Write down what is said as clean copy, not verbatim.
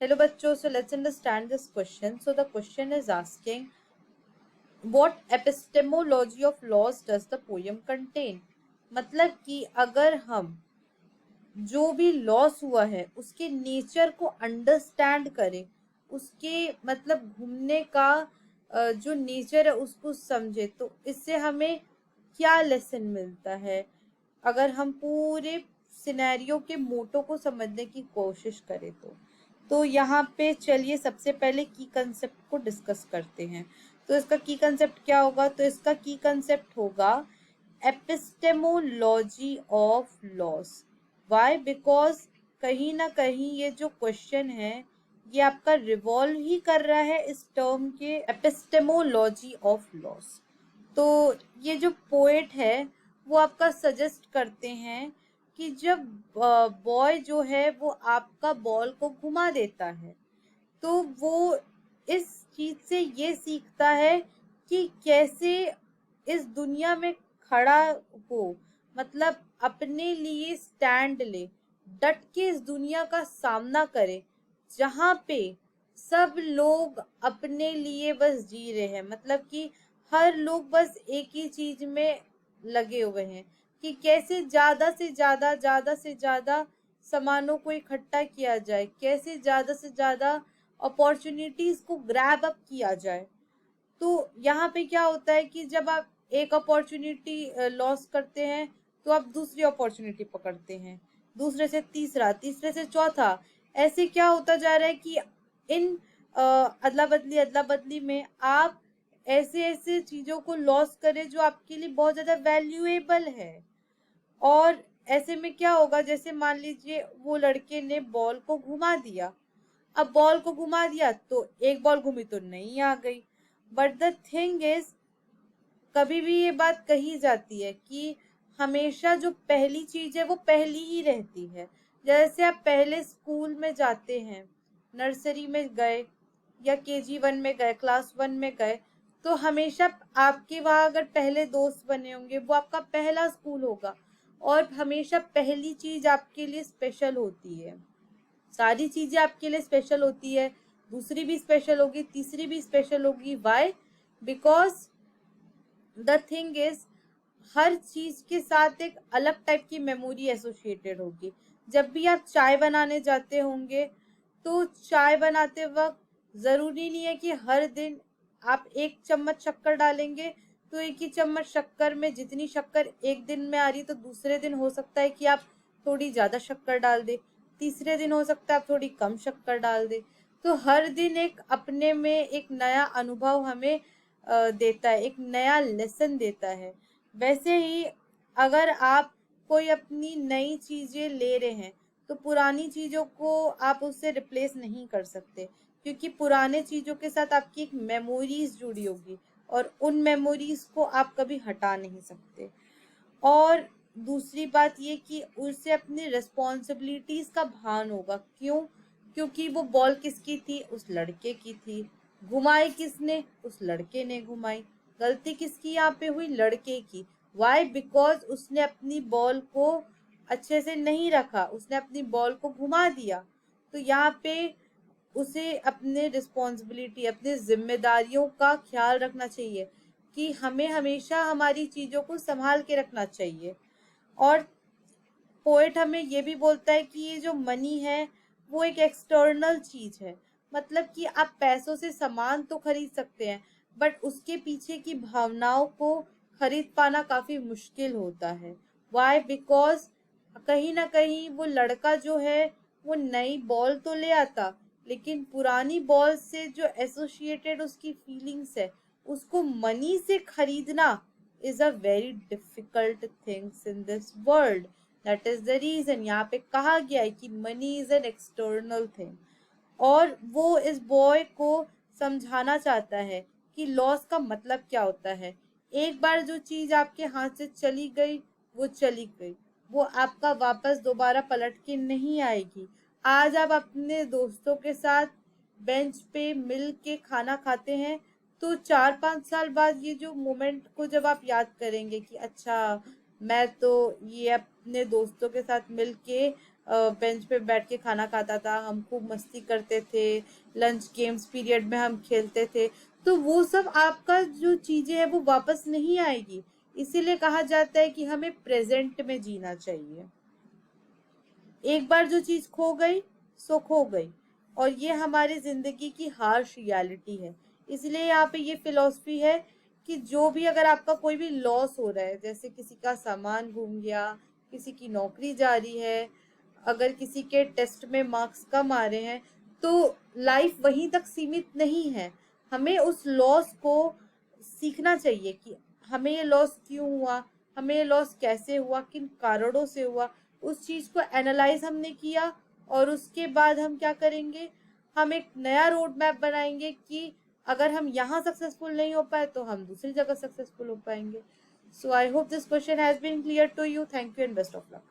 Hello बच्चों, so let's understand this question. So the question is asking, what epistemology of laws does the poem contain? मतलब कि अगर हम जो भी लॉस हुआ है उसके नेचर को अंडरस्टैंड करें, उसके मतलब घूमने का जो नेचर है उसको समझे, तो इससे हमें क्या लेसन मिलता है अगर हम पूरे सिनेरियो के मोटो को समझने की कोशिश करें। तो यहाँ पे चलिए सबसे पहले की कंसेप्ट को डिस्कस करते हैं। तो इसका की कंसेप्ट क्या होगा? तो इसका की कंसेप्ट होगा epistemology of loss. Why? Because कहीं ना कहीं ये जो क्वेश्चन है ये आपका रिवॉल्व ही कर रहा है इस टर्म के एपिस्टेमोलॉजी ऑफ लॉस। तो ये जो पोएट है वो आपका सजेस्ट करते हैं कि जब बॉय जो है वो आपका बॉल को घुमा देता है, तो वो इस चीज से ये सीखता है कि कैसे इस दुनिया में खड़ा हो, मतलब अपने लिए स्टैंड ले, डट के इस दुनिया का सामना करे जहाँ पे सब लोग अपने लिए बस जी रहे हैं। मतलब कि हर लोग बस एक ही चीज में लगे हुए हैं कि कैसे ज्यादा से ज्यादा सामानों को इकट्ठा किया जाए, कैसे ज्यादा से ज्यादा अपॉर्चुनिटीज को ग्रैब अप किया जाए। तो यहाँ पे क्या होता है कि जब आप एक अपॉर्चुनिटी लॉस करते हैं तो आप दूसरी अपॉर्चुनिटी पकड़ते हैं, दूसरे से तीसरा, तीसरे से चौथा। ऐसे क्या होता जा रहा है कि इन अदला बदली में आप ऐसे ऐसे चीजों को लॉस करें जो आपके लिए बहुत ज्यादा वैल्यूएबल है। और ऐसे में क्या होगा, जैसे मान लीजिए वो लड़के ने बॉल को घुमा दिया। अब बॉल को घुमा दिया तो एक बॉल घूमी तो नहीं आ गई। बट द थिंग इज, कभी भी ये बात कही जाती है कि हमेशा जो पहली चीज है वो पहली ही रहती है। जैसे आप पहले स्कूल में जाते हैं, नर्सरी में गए या KG 1 में गए, क्लास 1 में गए, तो हमेशा आपके वहां अगर पहले दोस्त बने होंगे वो आपका पहला स्कूल होगा। और हमेशा पहली चीज आपके लिए स्पेशल होती है, सारी चीजें आपके लिए स्पेशल होती है, दूसरी भी स्पेशल होगी, तीसरी भी स्पेशल होगी। Why? Because the thing is, हर चीज के साथ एक अलग टाइप की मेमोरी एसोसिएटेड होगी। जब भी आप चाय बनाने जाते होंगे तो चाय बनाते वक्त जरूरी नहीं है कि हर दिन आप 1 चम्मच शक्कर डालेंगे। तो एक ही चम्मच शक्कर में जितनी शक्कर एक दिन में आ रही, तो दूसरे दिन हो सकता है कि आप थोड़ी ज्यादा शक्कर डाल दे, तीसरे दिन हो सकता है आप थोड़ी कम शक्कर डाल दे। तो हर दिन एक अपने में एक नया अनुभव हमें देता है, एक नया लेसन देता है। वैसे ही अगर आप कोई अपनी नई चीजें ले रहे हैं तो पुरानी चीजों को आप उससे रिप्लेस नहीं कर सकते, क्योंकि पुराने चीजों के साथ आपकी एक मेमोरीज जुड़ी होगी और उन मेमोरीज को आप कभी हटा नहीं सकते। और दूसरी बात ये कि उसे अपनी रिस्पॉन्सिबिलिटीज का भान होगा। क्यों? क्योंकि वो बॉल किसकी थी? उस लड़के की थी। घुमाई किसने? उस लड़के ने घुमाई। गलती किसकी यहाँ पे हुई? लड़के की। वाई? बिकॉज उसने अपनी बॉल को अच्छे से नहीं रखा, उसने अपनी बॉल को घुमा दिया। तो यहाँ पे उसे अपने रिस्पॉन्सिबिलिटी, अपनी जिम्मेदारियों का ख्याल रखना चाहिए कि हमें हमेशा हमारी चीजों को संभाल के रखना चाहिए। और पोएट हमें ये भी बोलता है कि ये जो मनी है वो एक एक्सटर्नल चीज है। मतलब कि आप पैसों से सामान तो खरीद सकते हैं, बट उसके पीछे की भावनाओं को खरीद पाना काफी मुश्किल होता है। वाई? बिकॉज कहीं ना कहीं वो लड़का जो है वो नई बॉल तो ले आता, लेकिन पुरानी बॉल से जो एसोसिएटेड उसकी फीलिंग्स है उसको मनी से खरीदना is a very difficult things in this world. That is the reason यहाँ पे कहा गया है कि money is an external thing. और वो इस बॉय को समझाना चाहता है कि लॉस का मतलब क्या होता है। एक बार जो चीज आपके हाथ से चली गई वो चली गई, वो आपका वापस दोबारा पलट के नहीं आएगी। आज आप अपने दोस्तों के साथ बेंच पे मिल के खाना खाते हैं, तो 4-5 साल बाद ये जो मोमेंट को जब आप याद करेंगे कि अच्छा, मैं तो ये अपने दोस्तों के साथ मिल के बेंच पे बैठ के खाना खाता था, हम खूब मस्ती करते थे, लंच गेम्स पीरियड में हम खेलते थे, तो वो सब आपका जो चीजें हैं वो वापस नहीं आएगी। इसीलिए कहा जाता है कि हमें प्रेजेंट में जीना चाहिए। एक बार जो चीज खो गई सो खो गई, और ये हमारी जिंदगी की हार्श रियलिटी है। इसलिए यहाँ पे ये फिलॉसफी है कि जो भी अगर आपका कोई भी लॉस हो रहा है, जैसे किसी का सामान घूम गया, किसी की नौकरी जा रही है, अगर किसी के टेस्ट में मार्क्स कम आ रहे हैं, तो लाइफ वहीं तक सीमित नहीं है। हमें उस लॉस को सीखना चाहिए कि हमें ये लॉस क्यों हुआ, हमें ये लॉस कैसे हुआ, किन कारणों से हुआ। उस चीज को एनालाइज हमने किया, और उसके बाद हम क्या करेंगे, हम एक नया रोड मैप बनाएंगे कि अगर हम यहाँ सक्सेसफुल नहीं हो पाए तो हम दूसरी जगह सक्सेसफुल हो पाएंगे। So I hope this question has been clear to you. Thank you and best of luck.